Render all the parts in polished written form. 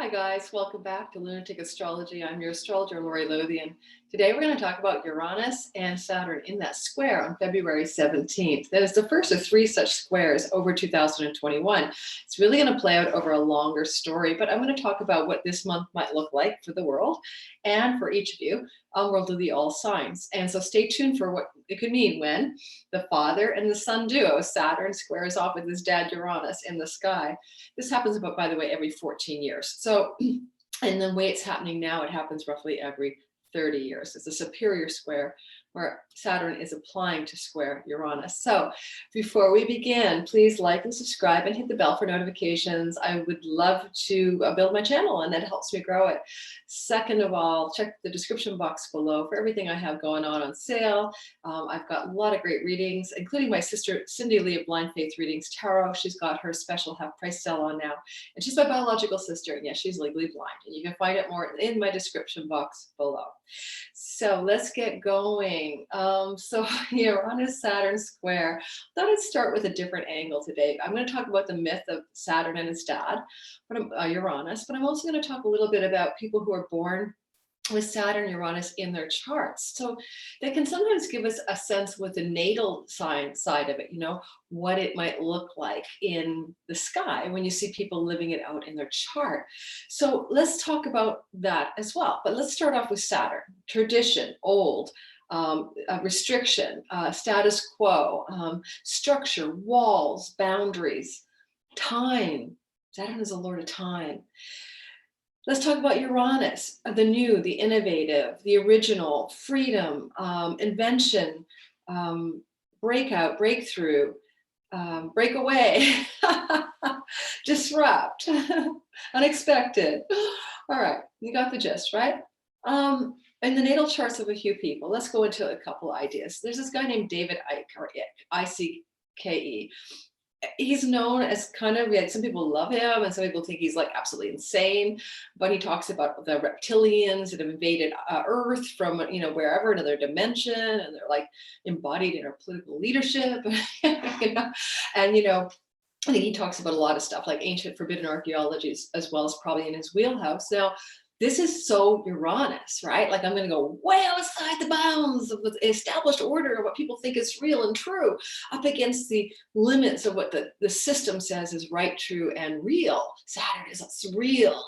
Hi guys, welcome back to Lunatic Astrology. I'm your astrologer, Lori Lothian. Today we're going to talk about Uranus and Saturn in that square on February 17th. That is the first of three such squares over 2021. It's really going to play out over a longer story, but I'm going to talk about what this month might look like for the world and for each of you on World of the All Signs. And so stay tuned for what it could mean when the father and the son duo, Saturn, squares off with his dad Uranus in the sky. This happens about, by the way, every 14 years. So, and the way it's happening now, it happens roughly every 30 years. It's a superior square where Saturn is applying to square Uranus. So before we begin, please like and subscribe and hit the bell for notifications. I would love to build my channel, and that helps me grow it. Second of all, check the description box below for everything I have going on sale. I've got a lot of great readings, including my sister Cindy Lee of Blind Faith Readings Tarot. She's got her special half price sale on now, and she's my biological sister, and yes, she's legally blind, and you can find it more in my description box below. So let's get going. So Uranus Saturn square. I thought I'd start with a different angle today. I'm going to talk about the myth of Saturn and his dad, Uranus, but I'm also going to talk a little bit about people who are born with Saturn, Uranus in their charts. So they can sometimes give us a sense with the natal sign side of it, what it might look like in the sky when you see people living it out in their chart. So let's talk about that as well. But let's start off with Saturn, tradition, old, restriction, status quo, structure, walls, boundaries, time. Saturn is a lord of time. Let's talk about Uranus, the new, the innovative, the original, freedom, invention, breakout, breakthrough, breakaway, disrupt, unexpected. All right, you got the gist, right? In the natal charts of a few people, let's go into a couple ideas. There's this guy named David Icke, or I-C-K-E. He's known as kind of, some people love him and some people think he's like absolutely insane, but he talks about the reptilians that have invaded Earth from, wherever, another dimension, and they're like embodied in our political leadership. And, I think he talks about a lot of stuff like ancient forbidden archaeologies, as well as probably in his wheelhouse. Now, this is so Uranus, right? Like I'm going to go way outside the bounds of the established order of what people think is real and true, up against the limits of what the system says is right, true, and real. Saturn is surreal,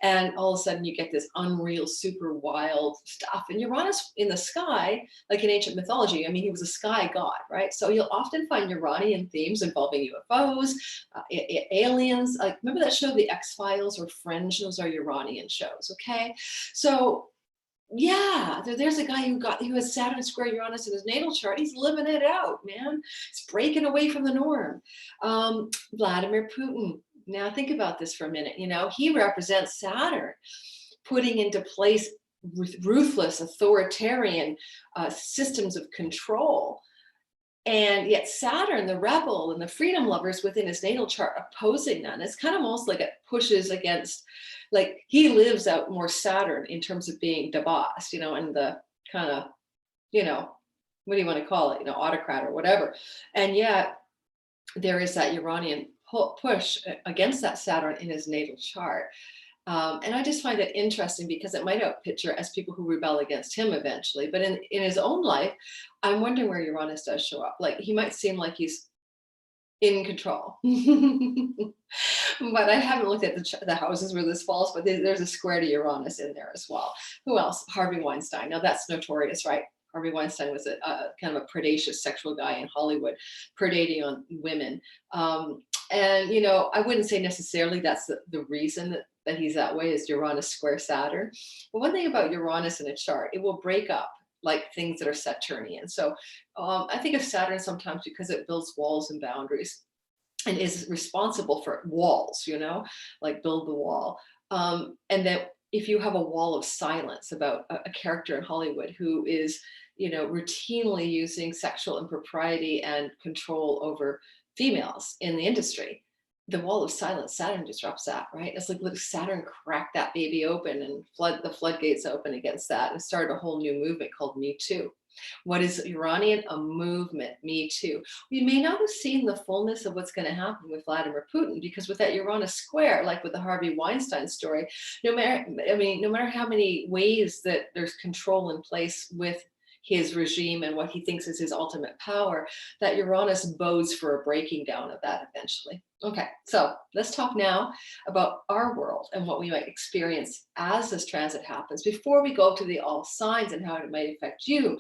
and all of a sudden you get this unreal, super wild stuff. And Uranus in the sky, like in ancient mythology, he was a sky god, right? So you'll often find Uranian themes involving UFOs, aliens. Like remember that show, The X-Files or Fringe? Those are Uranian shows. Okay, so yeah, there's a guy who has Saturn square Uranus in his natal chart. He's living it out, man. He's breaking away from the norm. Vladimir Putin. Now think about this for a minute. He represents Saturn putting into place ruthless authoritarian systems of control. And yet Saturn, the rebel and the freedom lovers within his natal chart, opposing that. And it's kind of almost like it pushes against, like he lives out more Saturn in terms of being the boss, and the kind of, what do you want to call it, autocrat or whatever. And yet there is that Uranian push against that Saturn in his natal chart. And I just find it interesting because it might outpicture as people who rebel against him eventually. But in his own life, I'm wondering where Uranus does show up. Like he might seem like he's in control. But I haven't looked at the houses where this falls, but there's a square to Uranus in there as well. Who else? Harvey Weinstein. Now that's notorious, right? Harvey Weinstein was a kind of a predacious sexual guy in Hollywood, predating on women. And, I wouldn't say necessarily that's the reason that he's that way is Uranus square Saturn. But one thing about Uranus in a chart, it will break up like things that are Saturnian. So I think of Saturn sometimes because it builds walls and boundaries and is responsible for walls, like build the wall. And that if you have a wall of silence about a character in Hollywood who is, routinely using sexual impropriety and control over females in the industry, the wall of silence, Saturn disrupts that, right? It's like let Saturn crack that baby open and flood the floodgates open against that and start a whole new movement called Me Too. What is Uranian? A movement. Me too. We may not have seen the fullness of what's going to happen with Vladimir Putin, because with that Uranus square, like with the Harvey Weinstein story, no matter how many ways that there's control in place with his regime and what he thinks is his ultimate power, that Uranus bodes for a breaking down of that eventually. Okay, so let's talk now about our world and what we might experience as this transit happens before we go to the all signs and how it might affect you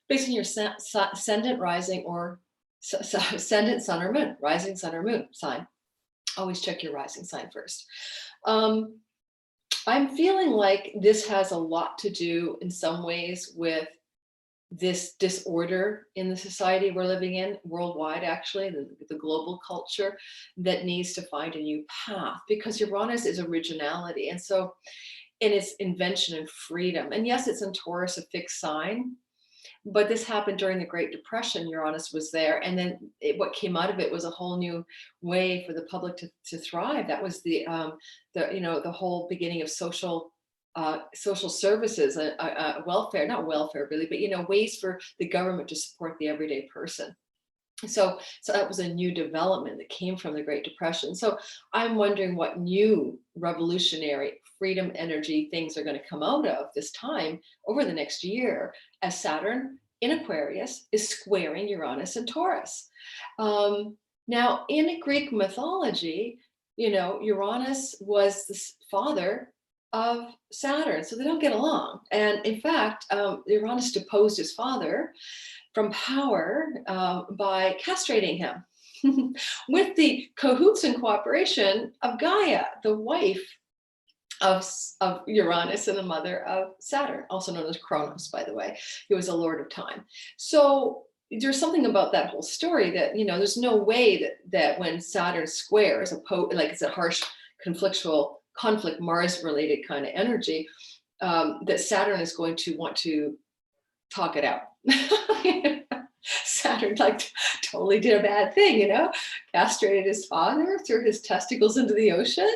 based on your ascendant, rising, or ascendant, sun or moon, rising, sun or moon sign. Always check your rising sign first. I'm feeling like this has a lot to do in some ways with this disorder in the society we're living in worldwide, actually, the global culture that needs to find a new path, because Uranus is originality. And so, and it's invention and freedom. And yes, it's in Taurus, a fixed sign, but this happened during the Great Depression. Uranus was there. And then what came out of it was a whole new way for the public to thrive. That was the whole beginning of social services, welfare, not welfare really, but ways for the government to support the everyday person. So that was a new development that came from the Great Depression. So I'm wondering what new revolutionary freedom energy things are going to come out of this time over the next year, as Saturn in Aquarius is squaring Uranus and Taurus. Now, in Greek mythology, Uranus was the father of Saturn, so they don't get along. And in fact, Uranus deposed his father from power by castrating him with the cahoots and cooperation of Gaia, the wife of Uranus and the mother of Saturn, also known as Kronos, by the way. He was a lord of time. So there's something about that whole story that, there's no way that when Saturn squares, like it's a harsh conflict Mars related kind of energy, that Saturn is going to want to talk it out. Saturn totally did a bad thing, castrated his father, threw his testicles into the ocean.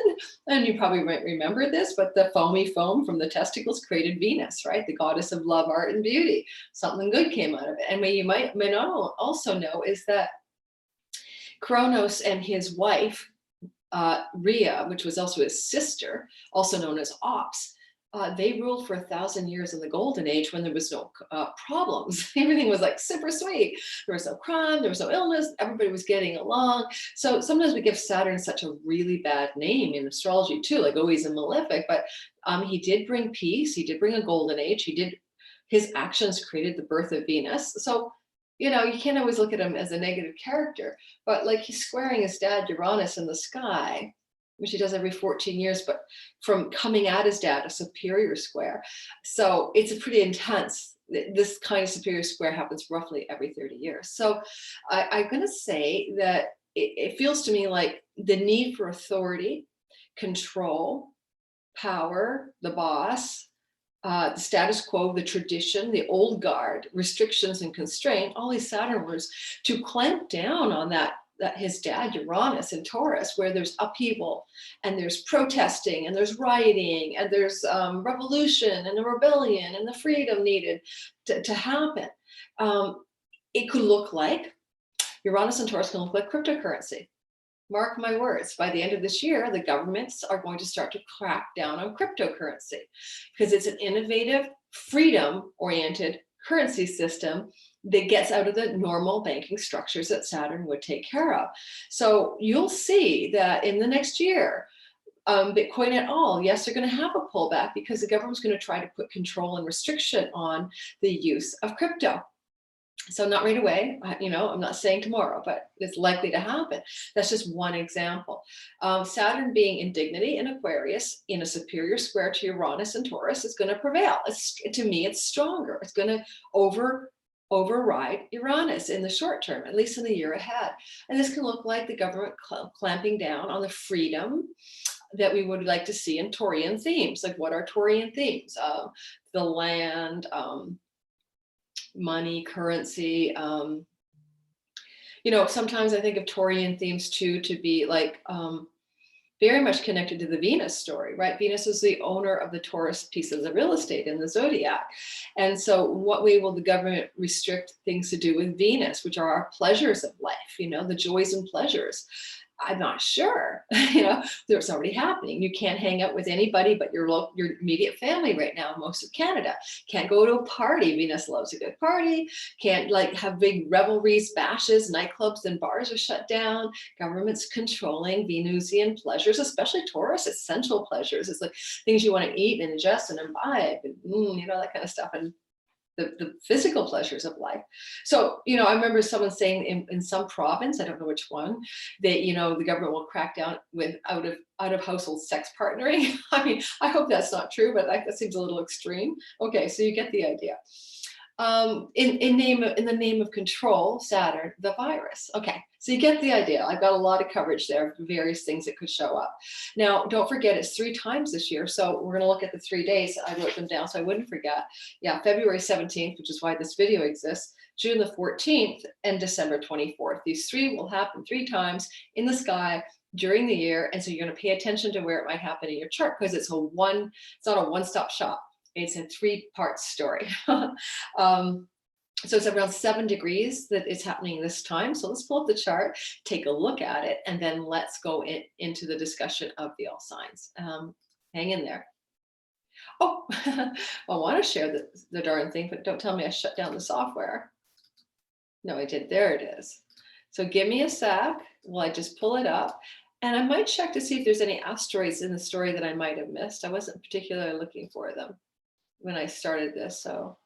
And you probably might remember this, but the foamy foam from the testicles created Venus, right? The goddess of love, art, and beauty. Something good came out of it. And what you may not also know is that Kronos and his wife, Rhea, which was also his sister, also known as Ops, they ruled for 1,000 years in the golden age when there was no problems. Everything was like super sweet. There was no crime, there was no illness, everybody was getting along. So sometimes we give Saturn such a really bad name in astrology too, like, oh, he's a malefic, but he did bring peace, he did bring a golden age, his actions created the birth of Venus. So, you can't always look at him as a negative character, but like he's squaring his dad Uranus in the sky, which he does every 14 years, but from coming at his dad, a superior square. So it's a pretty intense, this kind of superior square happens roughly every 30 years. So I'm going to say that it feels to me like the need for authority, control, power, the boss, the status quo, the tradition, the old guard, restrictions and constraint, all these Saturn words, to clamp down on that his dad Uranus in Taurus, where there's upheaval and there's protesting and there's rioting and there's revolution and the rebellion and the freedom needed to happen. It could look like Uranus and Taurus can look like cryptocurrency. Mark my words, by the end of this year, the governments are going to start to crack down on cryptocurrency because it's an innovative, freedom-oriented currency system that gets out of the normal banking structures that Saturn would take care of. So you'll see that in the next year, Bitcoin et al., yes, they're going to have a pullback because the government's going to try to put control and restriction on the use of crypto. So not right away, I'm not saying tomorrow, but it's likely to happen. That's just one example. Saturn being in dignity in Aquarius in a superior square to Uranus and Taurus is going to prevail. To me, it's stronger. It's going to override Uranus in the short term, at least in the year ahead. And this can look like the government clamping down on the freedom that we would like to see in Taurian themes. Like, what are Taurian themes? The land, money, currency. Sometimes I think of Taurian themes too to be like very much connected to the Venus story, right? Venus is the owner of the Taurus pieces of real estate in the zodiac. And so what way will the government restrict things to do with Venus, which are our pleasures of life, the joys and pleasures? I'm not sure. There's already happening. You can't hang out with anybody but your immediate family right now. Most of Canada can't go to a party. Venus loves a good party. Can't have big revelries, bashes, nightclubs and bars are shut down. Government's controlling Venusian pleasures, especially Taurus, essential pleasures. It's like things you want to eat and ingest and imbibe, and that kind of stuff. And the physical pleasures of life. So, I remember someone saying in some province, I don't know which one, that, the government will crack down with out of household sex partnering. I mean, I hope that's not true, but that seems a little extreme. Okay, so you get the idea. In the name of control, Saturn, the virus. Okay, so you get the idea. I've got a lot of coverage there of various things that could show up. Now, don't forget, it's 3 times this year. So we're going to look at the 3 days. I wrote them down so I wouldn't forget. Yeah, February 17th, which is why this video exists, June the 14th, and December 24th. These 3 will happen 3 times in the sky during the year. And so you're going to pay attention to where it might happen in your chart, because it's not a one-stop shop. It's a 3-part story. So it's around 7 degrees that it's happening this time. So let's pull up the chart, take a look at it, and then let's go into the discussion of the all signs. Hang in there. Oh, I want to share the darn thing, but don't tell me I shut down the software. No, I did. There it is. So give me a sec while I just pull it up. And I might check to see if there's any asteroids in the story that I might have missed. I wasn't particularly looking for them when I started this, so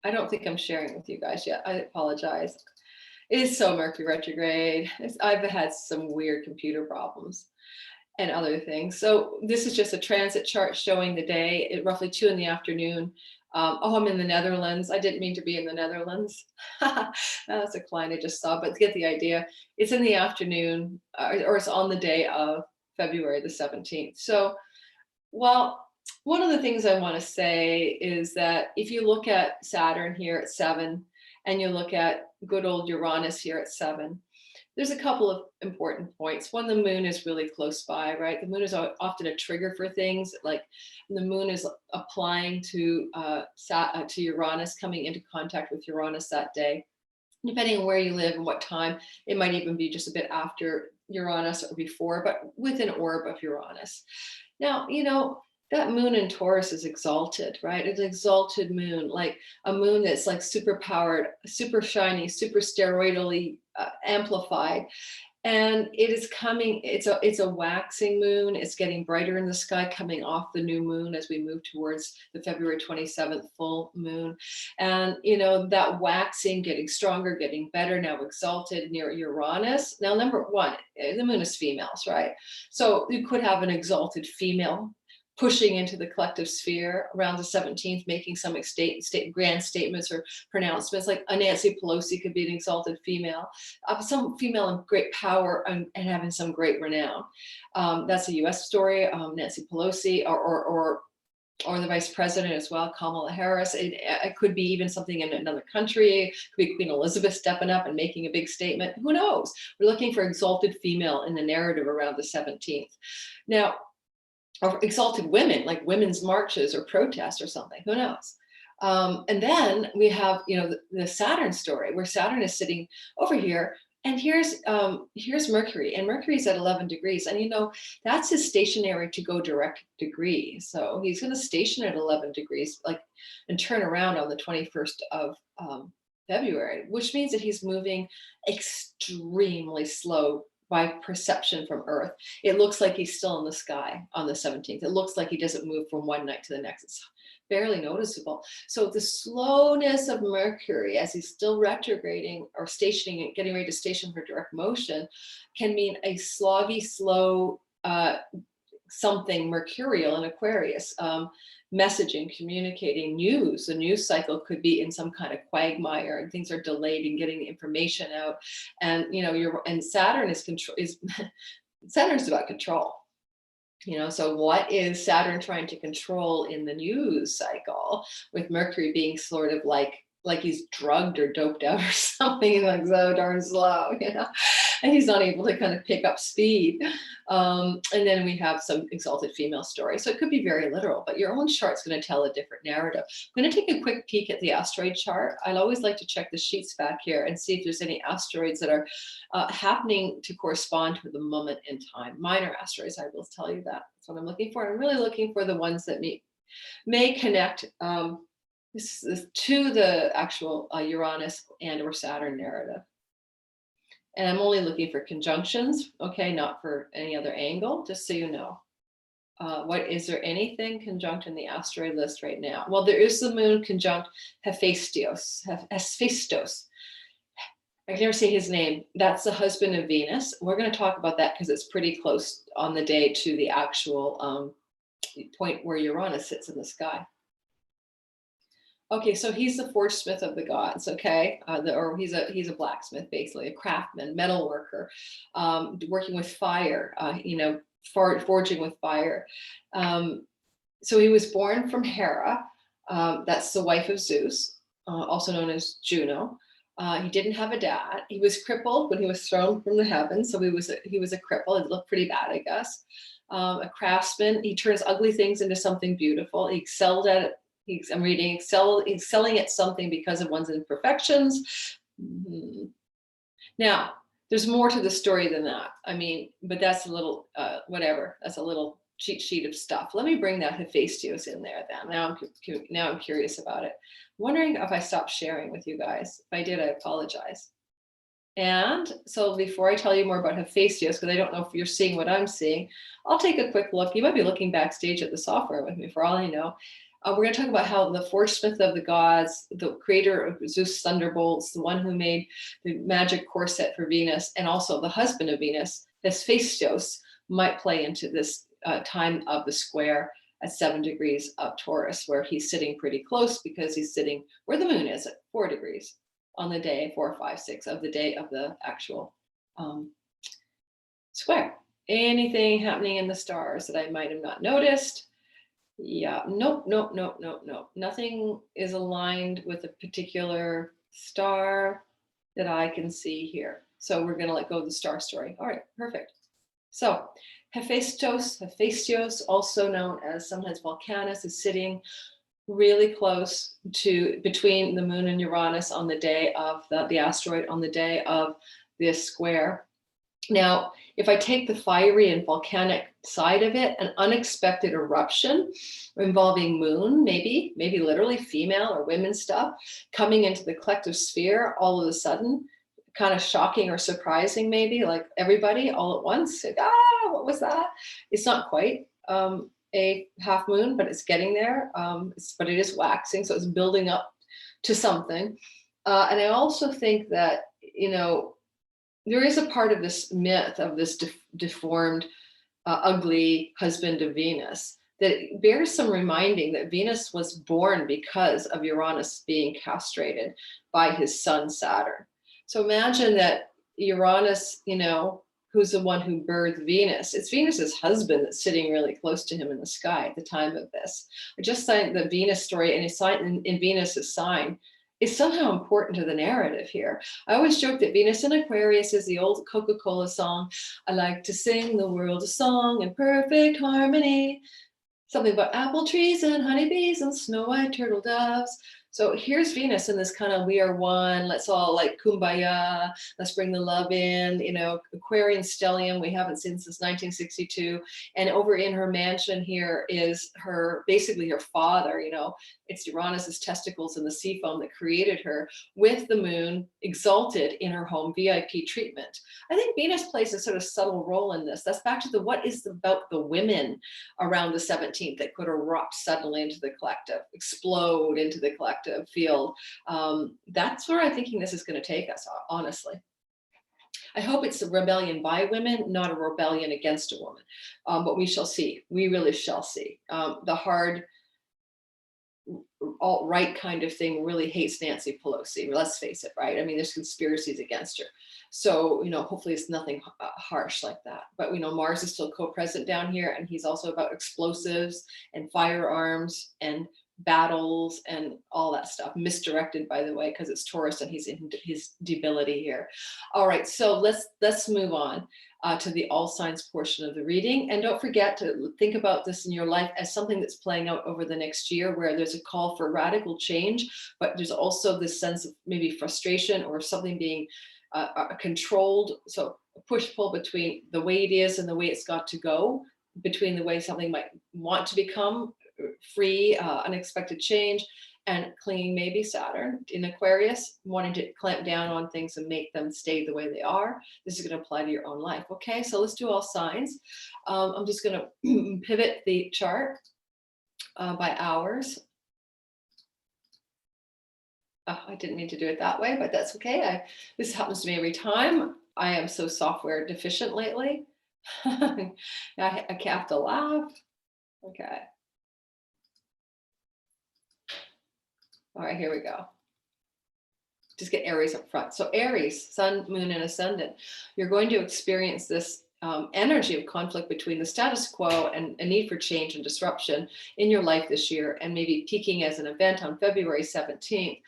I don't think I'm sharing with you guys yet. I apologize. It is so Mercury retrograde. I've had some weird computer problems and other things. So this is just a transit chart showing the day at roughly 2 in the afternoon. I'm in the Netherlands. I didn't mean to be in the Netherlands. That's a client I just saw, but get the idea. It's in the afternoon, or it's on the day of February the 17th. So, one of the things I want to say is that if you look at Saturn here at 7, and you look at good old Uranus here at 7, there's a couple of important points. One, the moon is really close by, right? The moon is often a trigger for things. Like the moon is applying to Uranus, coming into contact with Uranus that day. Depending on where you live and what time, it might even be just a bit after Uranus or before, but with an orb of Uranus. Now, that moon in Taurus is exalted, right? It's an exalted moon, like a moon that's like super powered, super shiny, super steroidally amplified. And it is coming, it's a waxing moon. It's getting brighter in the sky, coming off the new moon as we move towards the February 27th full moon. And, that waxing, getting stronger, getting better, now exalted near Uranus. Now, number one, the moon is females, right? So you could have an exalted female pushing into the collective sphere around the 17th, making some grand statements or pronouncements, like a Nancy Pelosi could be an exalted female, some female in great power and having some great renown. That's a US story, Nancy Pelosi or the vice president as well, Kamala Harris. It could be even something in another country. It could be Queen Elizabeth stepping up and making a big statement. Who knows? We're looking for exalted female in the narrative around the 17th. Now, or exalted women, like women's marches or protests or something, who knows? And then we have, the Saturn story, where Saturn is sitting over here, and here's Mercury, and Mercury's at 11 degrees, and that's his stationary to go direct degree. So he's going to station at 11 degrees, and turn around on the 21st of February, which means that he's moving extremely slow by perception from Earth. It looks like he's still in the sky on the 17th. It looks like he doesn't move from one night to the next. It's barely noticeable. So the slowness of Mercury as he's still retrograding or stationing and getting ready to station for direct motion can mean a sloggy, slow, something mercurial in Aquarius, messaging, communicating, news. The news cycle could be in some kind of quagmire, and things are delayed in getting the information out. And and Saturn is Saturn's about control. So what is Saturn trying to control in the news cycle, with Mercury being sort of like like he's drugged or doped out or something. He's like so darn slow, you know, and he's not able to kind of pick up speed. And then we have some exalted female story. So it could be very literal, but your own chart's going to tell a different narrative. I'm going to take a quick peek at the asteroid chart. I'd always like to check the sheets back here and see if there's any asteroids that are happening to correspond to the moment in time. Minor asteroids, I will tell you that. That's what I'm looking for. I'm really looking for the ones that may connect this to the actual Uranus and or Saturn narrative. And I'm only looking for conjunctions, okay, not for any other angle, just so you know. What is there anything conjunct in the asteroid list right now? Well, there is the moon conjunct Hephaestus. I can never say his name. That's the husband of Venus. We're going to talk about that because it's pretty close on the day to the actual point where Uranus sits in the sky. Okay, so he's the forge smith of the gods, okay? Or he's a blacksmith, basically, a craftsman, metal worker, working with fire, forging with fire. So he was born from Hera. That's the wife of Zeus, also known as Juno. He didn't have a dad. He was crippled when he was thrown from the heavens. So he was a cripple. It looked pretty bad, I guess. A craftsman. He turns ugly things into something beautiful. He excelled at it. I'm reading excelling at something because of one's imperfections. Mm-hmm. Now, there's more to the story than that. I mean, but that's a little whatever. That's a little cheat sheet of stuff. Let me bring that Hephaestus in there then. Now I'm curious about it. I'm wondering if I stopped sharing with you guys. If I did, I apologize. And so before I tell you more about Hephaestus, because I don't know if you're seeing what I'm seeing, I'll take a quick look. You might be looking backstage at the software with me for all I know. We're going to talk about how the forge smith of the gods, the creator of Zeus' thunderbolts, the one who made the magic corset for Venus, and also the husband of Venus, Hephaestus, might play into this time of the square at 7 degrees of Taurus, where he's sitting pretty close because he's sitting where the moon is at 4 degrees on the day 4, 5, 6 of the day of the actual square. Anything happening in the stars that I might have not noticed? Yeah, nope. Nothing is aligned with a particular star that I can see here. So we're going to let go of the star story. All right, perfect. So Hephaestus, also known as sometimes Volcanus, is sitting really close to between the moon and Uranus on the day of the asteroid, on the day of this square. Now, if I take the fiery and volcanic side of it, an unexpected eruption involving moon, maybe literally female or women stuff, coming into the collective sphere all of a sudden, kind of shocking or surprising, maybe, like everybody all at once. Like, what was that? It's not quite a half moon, but it's getting there. But it is waxing, so it's building up to something. And I also think that, there is a part of this myth of this deformed, ugly husband of Venus that bears some reminding that Venus was born because of Uranus being castrated by his son Saturn. So imagine that Uranus, who's the one who birthed Venus, it's Venus's husband that's sitting really close to him in the sky at the time of this. I just signed the Venus story, and it's signed in Venus's sign is somehow important to the narrative here. I always joke that Venus in Aquarius is the old Coca-Cola song. I like to sing the world a song in perfect harmony. Something about apple trees and honeybees and snow white turtle doves. So here's Venus in this kind of we are one, let's all like kumbaya, let's bring the love in, Aquarian stellium we haven't seen since 1962. And over in her mansion here is basically her father, it's Uranus's testicles and the sea foam that created her, with the moon exalted in her home, VIP treatment. I think Venus plays a sort of subtle role in this. That's back to what is about the women around the 17th that could erupt suddenly into the collective, explode into the collective field. That's where I'm thinking this is going to take us, honestly. I hope it's a rebellion by women, not a rebellion against a woman. But we shall see. We really shall see. The hard alt-right kind of thing really hates Nancy Pelosi. Let's face it, right? I mean, there's conspiracies against her. So, hopefully it's nothing harsh like that. But, Mars is still co-present down here, and he's also about explosives and firearms and battles and all that stuff. Misdirected, by the way, because it's Taurus and he's in his debility here. All right, so let's move on to the all signs portion of the reading. And don't forget to think about this in your life as something that's playing out over the next year, where there's a call for radical change, but there's also this sense of maybe frustration or something being controlled. So a push-pull between the way it is and the way it's got to go, between the way something might want to become free, unexpected change, and clinging maybe Saturn in Aquarius, wanting to clamp down on things and make them stay the way they are. This is going to apply to your own life. Okay, so let's do all signs. I'm just going to pivot the chart by hours. Oh, I didn't mean to do it that way, but that's okay. This happens to me every time. I am so software deficient lately. I have to laugh. Okay. All right, here we go. Just get Aries up front. So Aries, sun, moon, and ascendant. You're going to experience this energy of conflict between the status quo and a need for change and disruption in your life this year, and maybe peaking as an event on February 17th,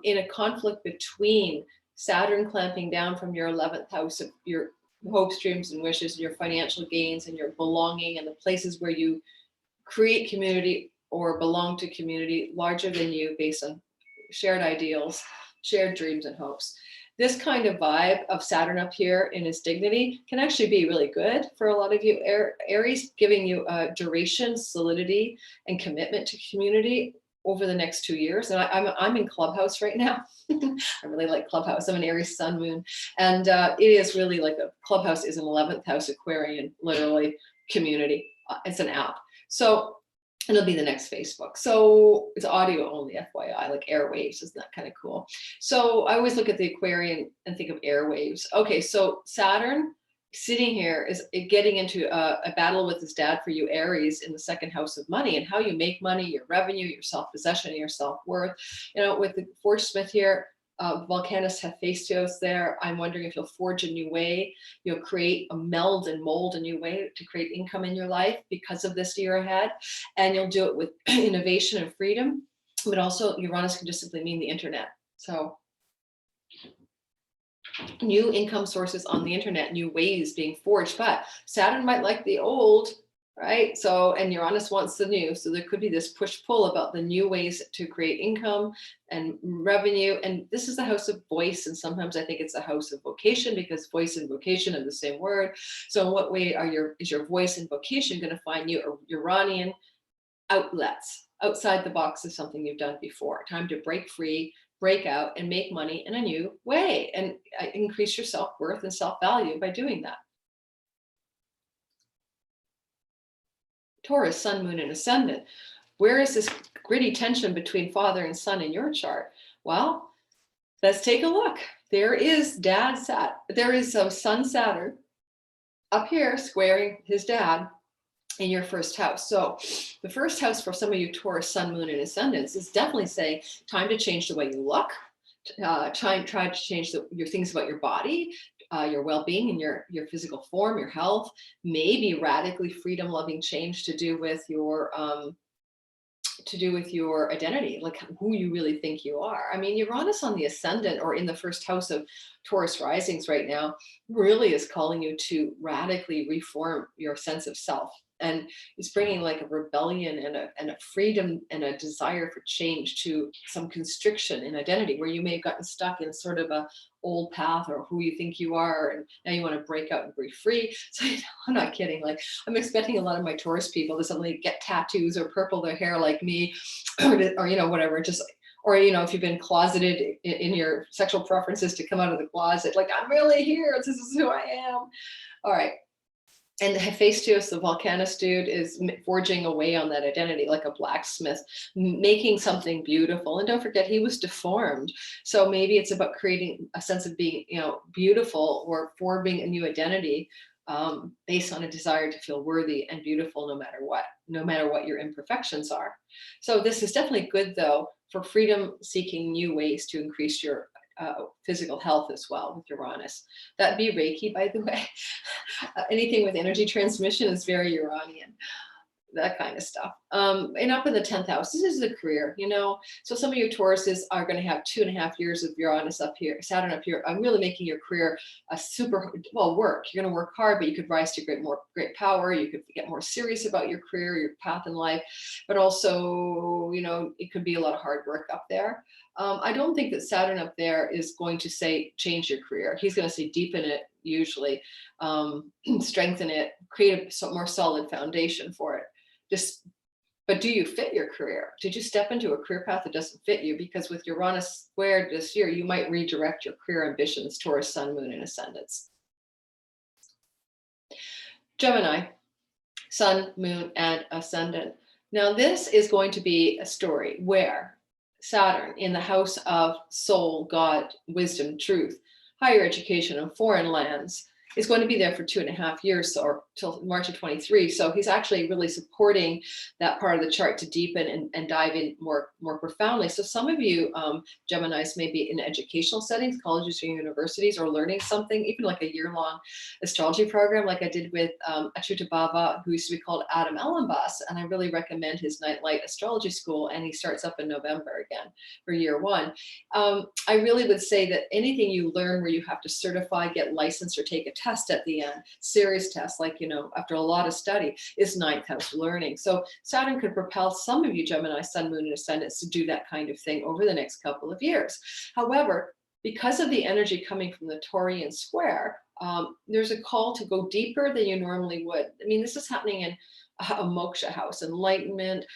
in a conflict between Saturn clamping down from your 11th house of your hopes, dreams, and wishes, and your financial gains, and your belonging, and the places where you create community or belong to community larger than you based on shared ideals, shared dreams, and hopes. This kind of vibe of Saturn up here in his dignity can actually be really good for a lot of you Aries, giving you duration, solidity, and commitment to community over the next 2 years. And I'm in Clubhouse right now. I really like Clubhouse. I'm an Aries sun, moon. And it is really like a Clubhouse is an 11th house Aquarian, literally community. It's an app. So it'll be the next Facebook. So it's audio only, FYI, like airwaves. Isn't that kind of cool? So I always look at the Aquarian and think of airwaves. Okay, so Saturn sitting here is getting into a battle with his dad for you Aries in the second house of money, and how you make money, your revenue, your self-possession, your self-worth. You know, with the Forge Smith here, Volcanus Hephaestus there. I'm wondering if you'll forge a new way. You'll create a meld and mold a new way to create income in your life because of this year ahead. And you'll do it with innovation and freedom. But also Uranus can just simply mean the internet. So new income sources on the internet, new ways being forged. But Saturn might like the old, right? So, and Uranus wants the new. So there could be this push-pull about the new ways to create income and revenue. And this is the house of voice. And sometimes I think it's a house of vocation, because voice and vocation are the same word. So in what way is your voice and vocation going to find you Uranian outlets outside the box of something you've done before? Time to break free, break out, and make money in a new way, and increase your self-worth and self-value by doing that. Taurus, sun, moon, and ascendant. Where is this gritty tension between father and son in your chart? Well, let's take a look. There is son Saturn up here squaring his dad in your first house. So the first house for some of you Taurus, sun, moon, and ascendants is definitely saying time to change the way you look, try to change your things about your body, your well-being, and your physical form, your health, maybe radically freedom-loving change to do with your identity, like who you really think you are. I mean, Uranus on the ascendant or in the first house of Taurus risings right now really is calling you to radically reform your sense of self. And it's bringing like a rebellion and a freedom and a desire for change to some constriction in identity, where you may have gotten stuck in sort of a old path or who you think you are, and now you want to break out and break free. So I'm not kidding. Like, I'm expecting a lot of my Taurus people to suddenly get tattoos or purple their hair like me, or you know, whatever. Just, or you know, if you've been closeted in your sexual preferences, to come out of the closet. Like, I'm really here. This is who I am. All right. And Hephaestus, the Volcanus dude, is forging away on that identity like a blacksmith, making something beautiful. And don't forget, he was deformed. So maybe it's about creating a sense of being, you know, beautiful, or forming a new identity based on a desire to feel worthy and beautiful no matter what your imperfections are. So this is definitely good, though, for freedom-seeking new ways to increase your physical health as well with Uranus. That'd be Reiki, by the way. Anything with energy transmission is very Uranian. that kind of stuff. And up in the 10th house, this is the career, you know. So some of your Tauruses are going to have 2.5 years of Uranus up here, Saturn up here. I'm really making your career a super, well, work. You're going to work hard, but you could rise to great power. You could get more serious about your career, your path in life, but also, you know, it could be a lot of hard work up there. I don't think that Saturn up there is going to say change your career. He's going to say deepen it, usually, strengthen it, create a more solid foundation for it. But do you fit your career? Did you step into a career path that doesn't fit you? Because with Uranus squared this year, you might redirect your career ambitions towards Sun, Moon, and Ascendants. Gemini, Sun, Moon, and Ascendant. Now, this is going to be a story where Saturn in the house of soul, God, wisdom, truth, higher education, and foreign lands is going to be there for 2.5 years, or till March of 23. So he's actually really supporting that part of the chart to deepen and dive in more profoundly. So some of you Geminis may be in educational settings, colleges or universities, or learning something, even like a year-long astrology program, like I did with Achuta Baba, who used to be called Adam Ellenbus. And I really recommend his Nightlight Astrology School. And he starts up in November again for year 1. I really would say that anything you learn where you have to certify, get licensed, or take a test at the end, serious test, like, you know, after a lot of study, is 9th house learning. So Saturn could propel some of you Gemini, Sun, Moon, and Ascendants to do that kind of thing over the next couple of years. However, because of the energy coming from the Taurian square, there's a call to go deeper than you normally would. I mean, this is happening in a moksha house, enlightenment,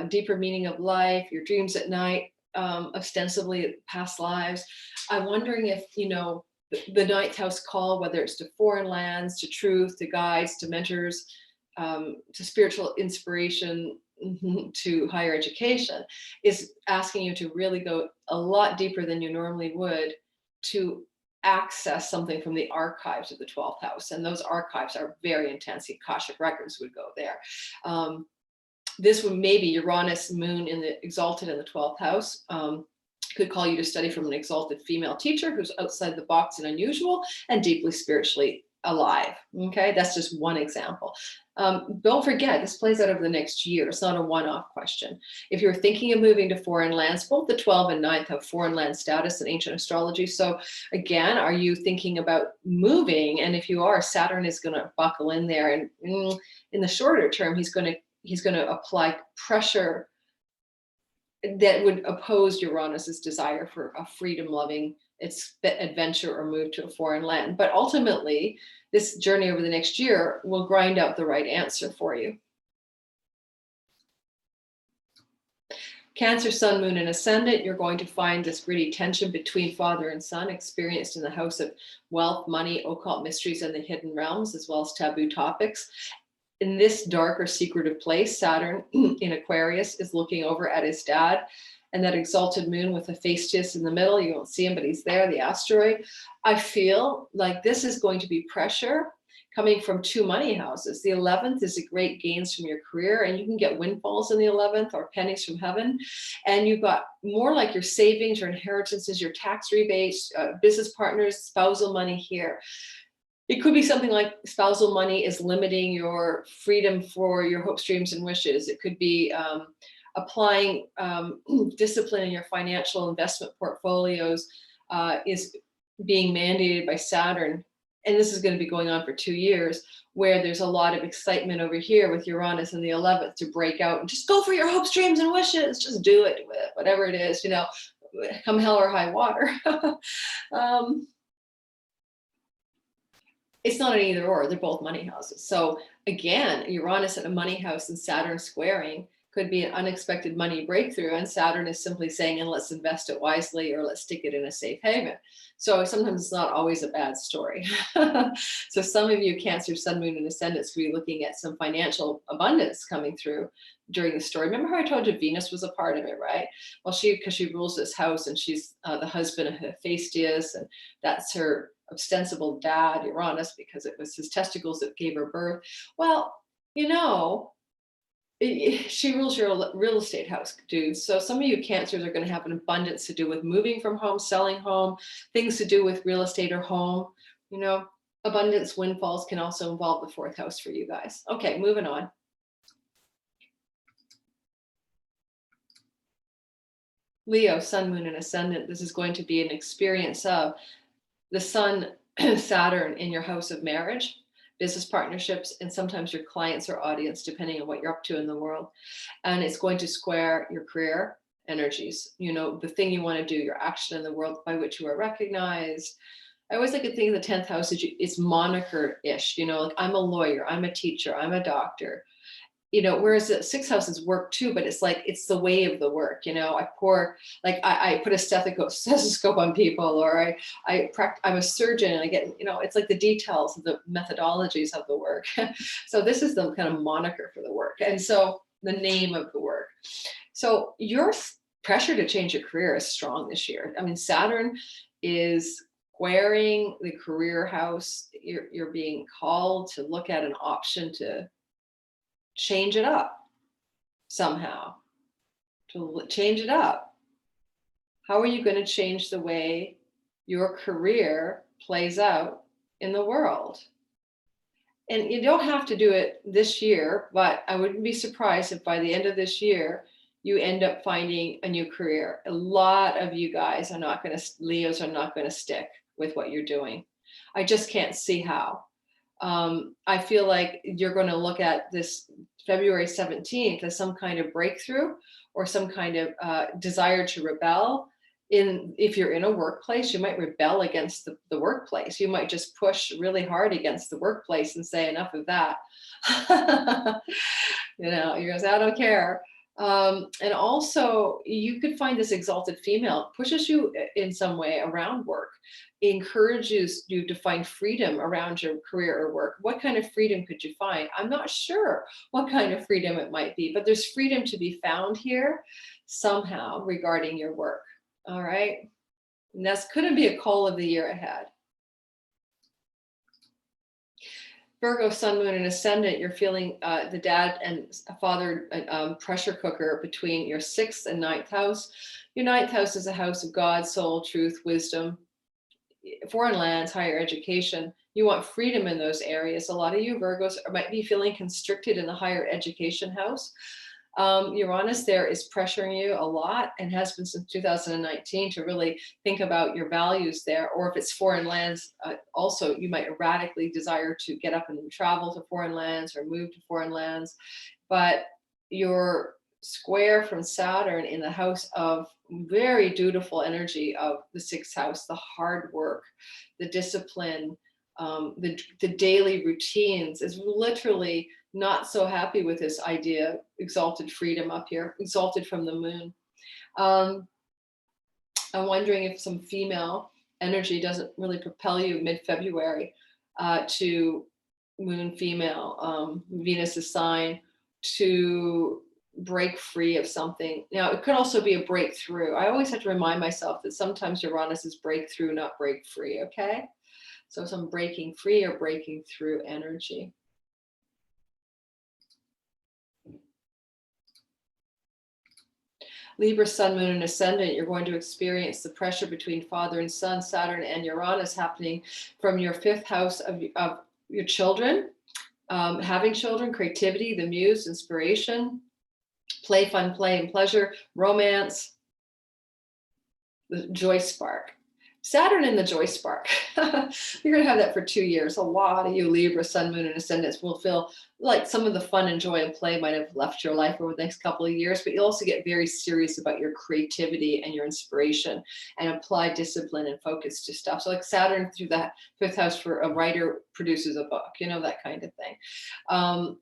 deeper meaning of life, your dreams at night, ostensibly past lives. I'm wondering if, you know, the 9th house call, whether it's to foreign lands, to truth, to guides, to mentors, to spiritual inspiration, to higher education, is asking you to really go a lot deeper than you normally would to access something from the archives of the 12th house. And those archives are very intense. The Akashic records would go there. This would maybe Uranus, Moon in the exalted in the 12th house. Could call you to study from an exalted female teacher who's outside the box and unusual and deeply spiritually alive. Okay, that's just one example. Don't forget, this plays out over the next year. It's not a one-off question. If you're thinking of moving to foreign lands, both the 12th and 9th have foreign land status in ancient astrology. So again, are you thinking about moving? And if you are, Saturn is going to buckle in there. And in the shorter term, he's going to apply pressure that would oppose Uranus's desire for a freedom-loving adventure or move to a foreign land. But ultimately, this journey over the next year will grind out the right answer for you. Cancer, Sun, Moon, and Ascendant, you're going to find this gritty tension between father and son experienced in the house of wealth, money, occult mysteries, and the hidden realms, as well as taboo topics. In this dark or secretive place, Saturn in Aquarius is looking over at his dad, and that exalted moon with Hephaestus in the middle. You won't see him, but he's there, the asteroid. I feel like this is going to be pressure coming from 2 money houses. The 11th is a great gains from your career, and you can get windfalls in the 11th or pennies from heaven. And you've got more like your savings, your inheritances, your tax rebates, business partners, spousal money here. It could be something like spousal money is limiting your freedom for your hopes, dreams, and wishes. It could be applying discipline in your financial investment portfolios is being mandated by Saturn. And this is going to be going on for 2 years, where there's a lot of excitement over here with Uranus in the 11th to break out and just go for your hopes, dreams, and wishes. Just do it, whatever it is, you know, come hell or high water. It's not an either or, they're both money houses. So again, Uranus at a money house and Saturn squaring could be an unexpected money breakthrough. And Saturn is simply saying, and let's invest it wisely, or let's stick it in a safe haven. So sometimes it's not always a bad story. So some of you Cancer, Sun, Moon, and Ascendants could be looking at some financial abundance coming through during the story. Remember how I told you Venus was a part of it, right? Well, because she rules this house, and she's the husband of Hephaestus, and that's her ostensible dad, Uranus, because it was his testicles that gave her birth. Well, you know, she rules your real estate house, dudes. So some of you Cancers are going to have an abundance to do with moving from home, selling home, things to do with real estate or home. You know, abundance windfalls can also involve the 4th house for you guys. Okay, moving on. Leo, sun, moon, and ascendant. This is going to be an experience of the sun, Saturn in your house of marriage, business partnerships, and sometimes your clients or audience, depending on what you're up to in the world. And it's going to square your career energies, you know, the thing you want to do, your action in the world by which you are recognized. I always like to think of the 10th house is moniker-ish, you know, like I'm a lawyer, I'm a teacher, I'm a doctor, you know, whereas the sixth house is work too, but it's like, it's the way of the work, you know, I pour, like I put a stethoscope on people, or I'm a surgeon and I get, you know, it's like the details of the methodologies of the work. So this is the kind of moniker for the work. And so the name of the work. So your pressure to change your career is strong this year. I mean, Saturn is squaring the career house. You're being called to look at an option to change it up somehow, to change it up. How are you going to change the way your career plays out in the world? And you don't have to do it this year, but I wouldn't be surprised if by the end of this year, you end up finding a new career. A lot of you guys are not going to, Leos are not going to stick with what you're doing. I just can't see how. I feel like you're going to look at this February 17th as some kind of breakthrough or some kind of desire to rebel. If you're in a workplace, you might rebel against the workplace. You might just push really hard against the workplace and say enough of that. You know, you go, I don't care. And also you could find this exalted female pushes you in some way around work, encourages you to find freedom around your career or work. What kind of freedom could you find? I'm not sure what kind of freedom it might be, but there's freedom to be found here somehow regarding your work. All right. And that's couldn't be a call of the year ahead. Virgo, sun, moon, and ascendant, you're feeling the dad and father pressure cooker between your 6th and 9th house. Your 9th house is a house of God, soul, truth, wisdom, foreign lands, higher education. You want freedom in those areas. A lot of you Virgos might be feeling constricted in the higher education house. Uranus there is pressuring you a lot and has been since 2019 to really think about your values there. Or if it's foreign lands, also you might erratically desire to get up and travel to foreign lands or move to foreign lands. But your square from Saturn in the house of very dutiful energy of the 6th house, the hard work, the discipline, the daily routines is literally not so happy with this idea, exalted freedom up here, exalted from the moon. I'm wondering if some female energy doesn't really propel you mid-February to moon female, Venus's sign, to break free of something. Now, it could also be a breakthrough. I always have to remind myself that sometimes Uranus is breakthrough, not break free, okay? So some breaking free or breaking through energy. Libra, sun, moon, and ascendant, you're going to experience the pressure between father and son, Saturn and Uranus happening from your 5th house of your children, having children, creativity, the muse, inspiration, play, fun, play, and pleasure, romance, the joy spark. Saturn in the joy spark. You're going to have that for 2 years. A lot of you Libra, sun, moon, and ascendants will feel like some of the fun and joy and play might have left your life over the next couple of years, but you'll also get very serious about your creativity and your inspiration and apply discipline and focus to stuff. So like Saturn through the 5th house for a writer produces a book, you know, that kind of thing.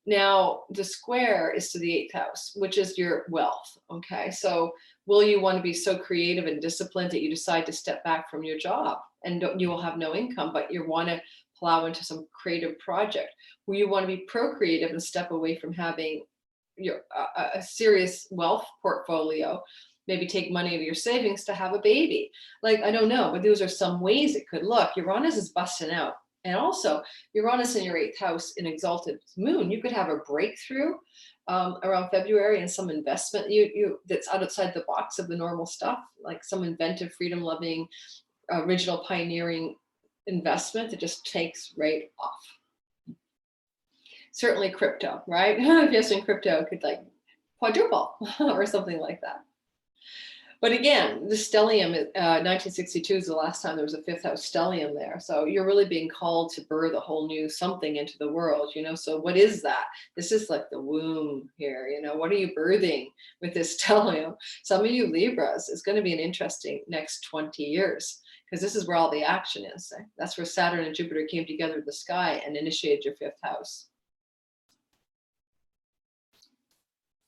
Now, the square is to the 8th house, which is your wealth. Okay, so will you want to be so creative and disciplined that you decide to step back from your job and you will have no income, but you want to plow into some creative project? Will you want to be procreative and step away from having a serious wealth portfolio? Maybe take money out of your savings to have a baby. Like, I don't know, but those are some ways it could look. Uranus is busting out. And also Uranus in your 8th house in exalted moon, you could have a breakthrough around February and some investment that's outside the box of the normal stuff, like some inventive, freedom loving, original pioneering investment that just takes right off. Certainly crypto, right? If you have some crypto, it could like quadruple or something like that. But again, the stellium, 1962 is the last time there was a fifth house stellium there. So you're really being called to birth a whole new something into the world, you know? So what is that? This is like the womb here, you know? What are you birthing with this stellium? Some of you Libras, it's going to be an interesting next 20 years because this is where all the action is. That's where Saturn and Jupiter came together in the sky and initiated your fifth house.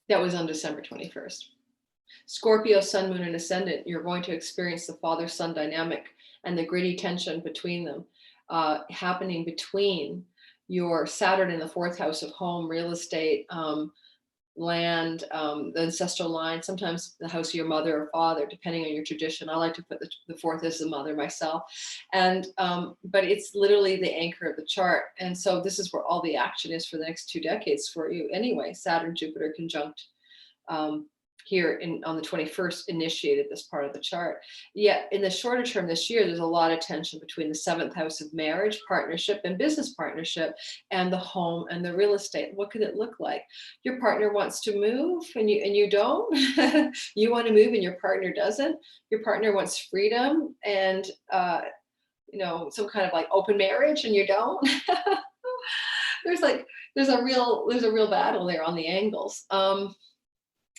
That was on December 21st. Scorpio, sun, moon, and ascendant, you're going to experience the father-son dynamic and the gritty tension between them happening between your Saturn in the fourth house of home, real estate, land, the ancestral line, sometimes the house of your mother or father, depending on your tradition. I like to put the fourth as the mother myself. And but it's literally the anchor of the chart. And so this is where all the action is for the next 2 decades for you anyway. Saturn, Jupiter conjunct here on the 21st initiated this part of the chart. Yet in the shorter term this year, there's a lot of tension between the seventh house of marriage, partnership, and business partnership, and the home and the real estate. What could it look like? Your partner wants to move and you don't. You want to move and your partner doesn't. Your partner wants freedom and you know, some kind of like open marriage and you don't. There's a real battle there on the angles.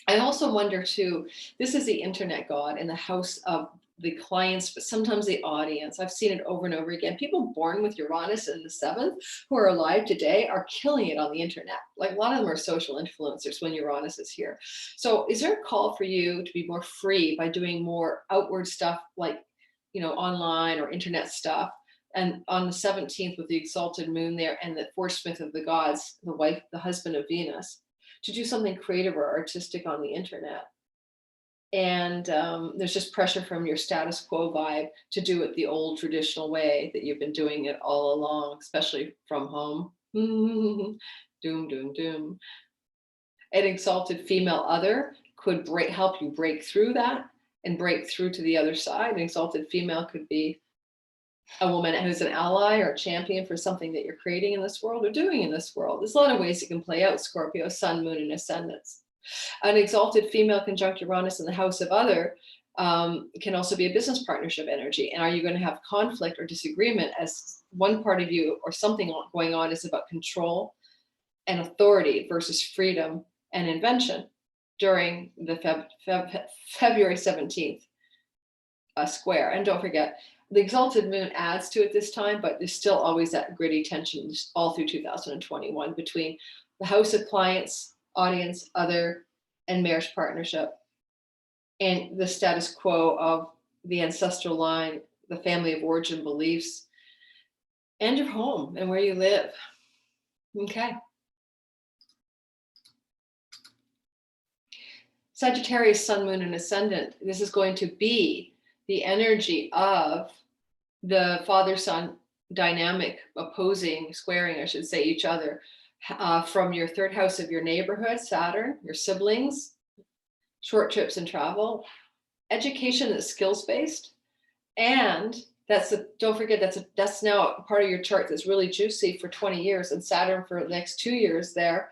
I also wonder too, this is the internet god in the house of the clients, but sometimes the audience. I've seen it over and over again. People born with Uranus in the seventh who are alive today are killing it on the internet. Like a lot of them are social influencers when Uranus is here. So is there a call for you to be more free by doing more outward stuff like, you know, online or internet stuff? And on the 17th with the exalted moon there and the fourth smith of the gods, the wife, the husband of Venus, to do something creative or artistic on the internet. And there's just pressure from your status quo vibe to do it the old traditional way that you've been doing it all along, especially from home. Doom, doom, doom. An exalted female other could help you break through that and break through to the other side. An exalted female could be a woman who's an ally or a champion for something that you're creating in this world or doing in this world. There's a lot of ways it can play out, Scorpio, sun, moon, and ascendants. An exalted female conjunct Uranus in the house of other can also be a business partnership energy. And are you going to have conflict or disagreement as one part of you or something going on is about control and authority versus freedom and invention during the February 17th square? And don't forget, the exalted moon adds to it this time, but there's still always that gritty tension all through 2021 between the house of clients, audience, other, and marriage partnership, and the status quo of the ancestral line, the family of origin beliefs, and your home and where you live. Okay. Sagittarius, sun, moon, and ascendant. This is going to be the energy of the father-son dynamic, opposing, squaring, I should say, each other from your third house of your neighborhood, Saturn, your siblings, short trips and travel, education that's skills-based, and don't forget that's now part of your chart that's really juicy for 20 years, and Saturn for the next 2 years there,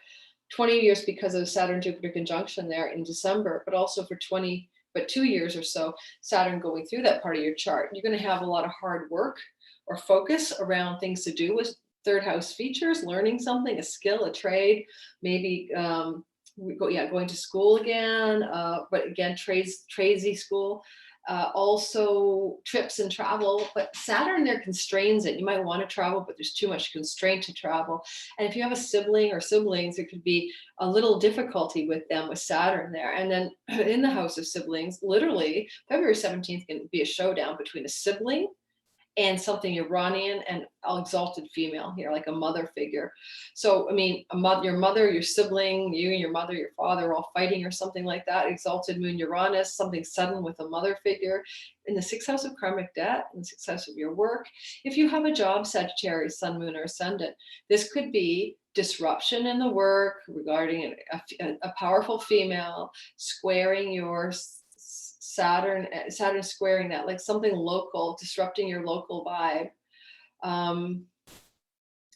20 years because of Saturn-Jupiter conjunction there in December, but also for 2 years or so, Saturn going through that part of your chart. You're going to have a lot of hard work or focus around things to do with third house features, learning something, a skill, a trade, maybe going to school again, but again, tradesy school, also trips and travel. But Saturn there constrains it. You might want to travel, but there's too much constraint to travel. And if you have a sibling or siblings, it could be a little difficulty with them with Saturn there. And then in the house of siblings, literally February 17th can be a showdown between a sibling and something Uranian and exalted female here, like a mother figure. So, I mean, your mother, your sibling, you and your mother, your father are all fighting or something like that. Exalted moon Uranus, something sudden with a mother figure. In the sixth house of karmic debt, in the sixth house of your work. If you have a job, Sagittarius, sun, moon, or ascendant, this could be disruption in the work regarding a powerful female squaring your Saturn squaring that, like something local, disrupting your local vibe.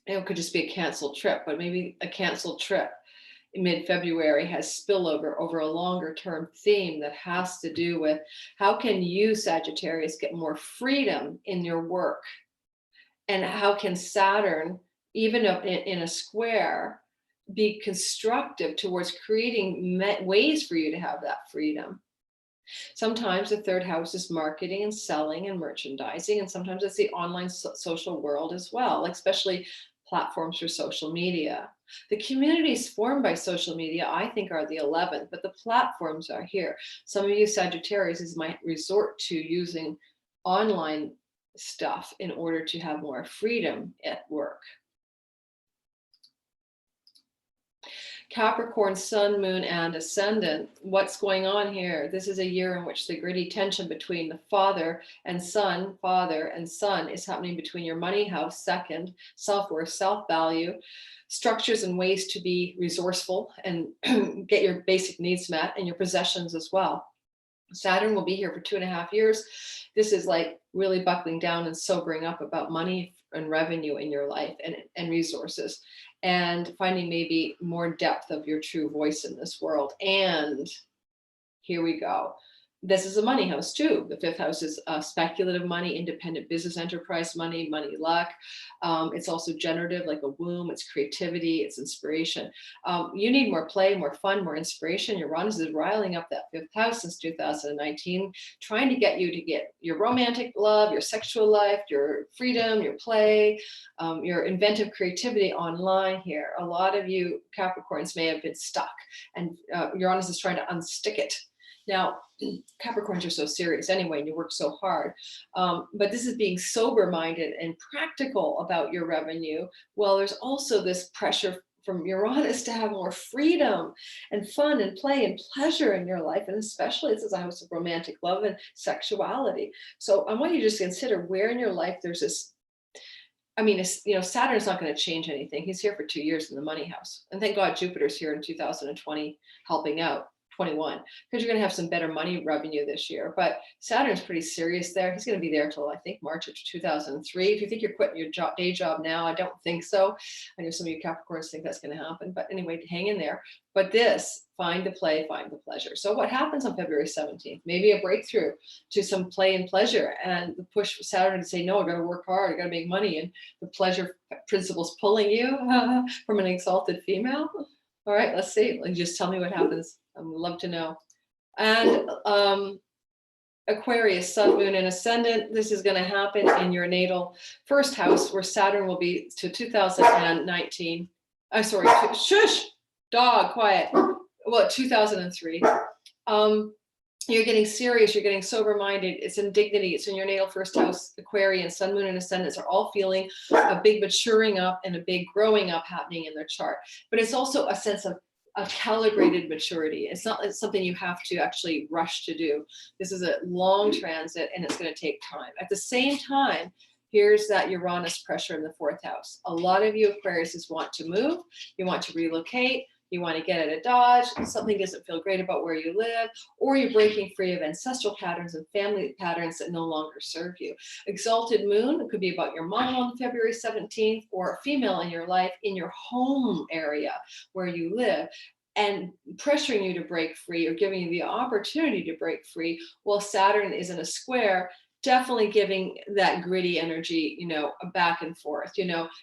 It could just be a canceled trip, but maybe a canceled trip mid-February has spillover over a longer term theme that has to do with how can you, Sagittarius, get more freedom in your work? And how can Saturn, even up in a square, be constructive towards creating ways for you to have that freedom? Sometimes the third house is marketing and selling and merchandising, and sometimes it's the online social world as well, like especially platforms for social media. The communities formed by social media, I think, are the 11th, but the platforms are here. Some of you Sagittarius might resort to using online stuff in order to have more freedom at work. Capricorn, sun, moon, and ascendant. What's going on here? This is a year in which the gritty tension between the father and son is happening between your money house, second, self-worth, self-value, structures and ways to be resourceful and get your basic needs met, and your possessions as well. Saturn will be here for 2.5 years. This is like really buckling down and sobering up about money and revenue in your life and resources, and finding maybe more depth of your true voice in this world. And here we go. This is a money house too. The 5th house is speculative money, independent business enterprise money, money luck. It's also generative, like a womb. It's creativity, it's inspiration. You need more play, more fun, more inspiration. Uranus is riling up that 5th house since 2019, trying to get you to get your romantic love, your sexual life, your freedom, your play, your inventive creativity online here. A lot of you Capricorns may have been stuck, and Uranus is trying to unstick it. Now, Capricorns are so serious anyway, and you work so hard. But this is being sober-minded and practical about your revenue. Well, there's also this pressure from Uranus to have more freedom and fun and play and pleasure in your life. And especially this is a house of romantic love and sexuality. So I want you to just consider where in your life there's this. I mean, Saturn's not going to change anything. He's here for 2 years in the money house. And thank God Jupiter's here in 2020 helping out. 21, because you're going to have some better money revenue this year. But Saturn's pretty serious there. He's going to be there till I think March of 2003. If you think you're quitting your day job now, I don't think so. I know some of you Capricorns think that's going to happen, but anyway, hang in there. But this, find the play, find the pleasure. So what happens on February 17th? Maybe a breakthrough to some play and pleasure, and the push for Saturn to say, no, I got to work hard, I got to make money, and the pleasure principle's pulling you from an exalted female. All right, let's see. Just tell me what happens. I would love to know. And Aquarius, sun, moon, and ascendant. This is going to happen in your natal first house, where Saturn will be to 2019. I'm sorry, shush, dog, quiet. Well, 2003. You're getting serious, you're getting sober-minded, it's in dignity, it's in your natal first house. Aquarian, sun, moon, and ascendants are all feeling a big maturing up and a big growing up happening in their chart. But it's also a sense of a calibrated maturity. It's something you have to actually rush to do. This is a long transit, and it's going to take time. At the same time, here's that Uranus pressure in the 4th house. A lot of you Aquariuses want to move, you want to relocate, you want to get out of Dodge, something doesn't feel great about where you live, or you're breaking free of ancestral patterns and family patterns that no longer serve you. Exalted moon, it could be about your mom on February 17th, or a female in your life in your home area where you live, and pressuring you to break free or giving you the opportunity to break free, while Saturn is in a square, definitely giving that gritty energy, a back and forth.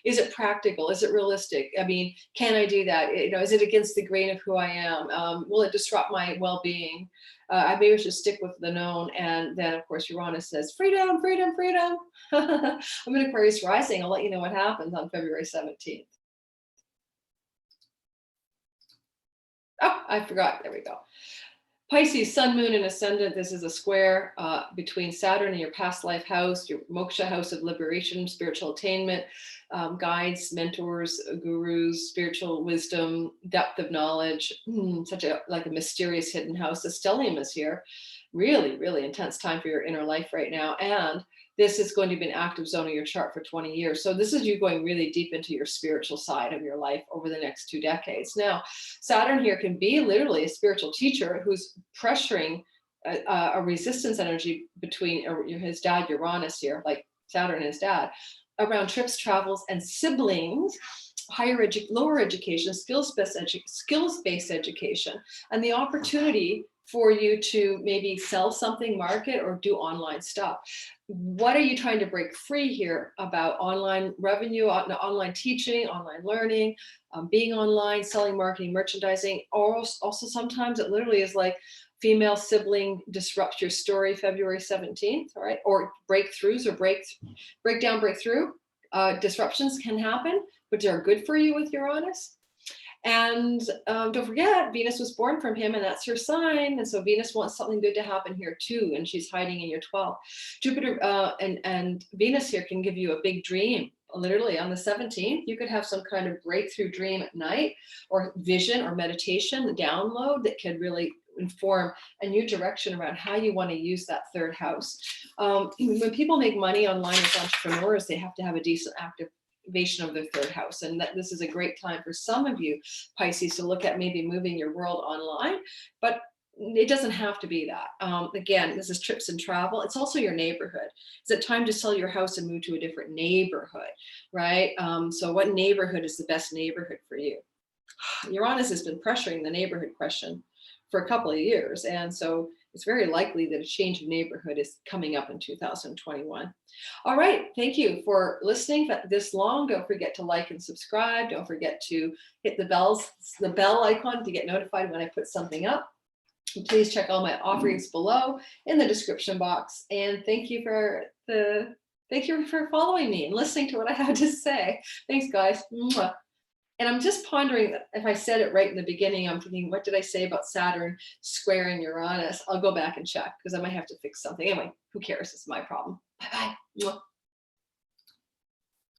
Is it practical? Is it realistic? I mean, can I do that? Is it against the grain of who I am? Will it disrupt my well-being? I maybe should stick with the known. And then, of course, Uranus says, freedom, freedom, freedom. I'm in Aquarius rising. I'll let you know what happens on February 17th. Oh, I forgot. There we go. Pisces, sun, moon, and ascendant. This is a square between Saturn and your past life house, your moksha house of liberation, spiritual attainment, guides, mentors, gurus, spiritual wisdom, depth of knowledge, such a mysterious hidden house. The stellium is here. Really, really intense time for your inner life right now. And this is going to be an active zone of your chart for 20 years. So this is you going really deep into your spiritual side of your life over the next 2 decades. Now, Saturn here can be literally a spiritual teacher who's pressuring a resistance energy between his dad, Uranus here, like Saturn and his dad, around trips, travels, and siblings. lower education, skills-based education, and the opportunity for you to maybe sell something, market, or do online stuff. What are you trying to break free here about online revenue, online teaching, online learning, being online, selling, marketing, merchandising? Or also sometimes it literally is like female sibling disrupts your story, February 17th, all right? Or breakthroughs or breakdown, breakthrough. Disruptions can happen, but they're good for you with Uranus. And don't forget, Venus was born from him, and that's her sign. And so Venus wants something good to happen here too, and she's hiding in your 12th. Jupiter and Venus here can give you a big dream. Literally on the 17th, you could have some kind of breakthrough dream at night, or vision or meditation, the download that could really inform a new direction around how you want to use that third house. When people make money online as entrepreneurs, they have to have a decent activation of their third house. And that this is a great time for some of you, Pisces, to look at maybe moving your world online, but it doesn't have to be that. Again, this is trips and travel. It's also your neighborhood. Is it time to sell your house and move to a different neighborhood, right? So what neighborhood is the best neighborhood for you? Uranus has been pressuring the neighborhood question for a couple of years. And so it's very likely that a change of neighborhood is coming up in 2021. All right, thank you for listening this long. Don't forget to like and subscribe. Don't forget to hit the bell icon to get notified when I put something up. And please check all my offerings below in the description box. And thank you for following me and listening to what I have to say. Thanks, guys. Mwah. And I'm just pondering if I said it right in the beginning. I'm thinking, what did I say about Saturn squaring Uranus? I'll go back and check because I might have to fix something. Anyway, who cares? It's my problem. Bye-bye.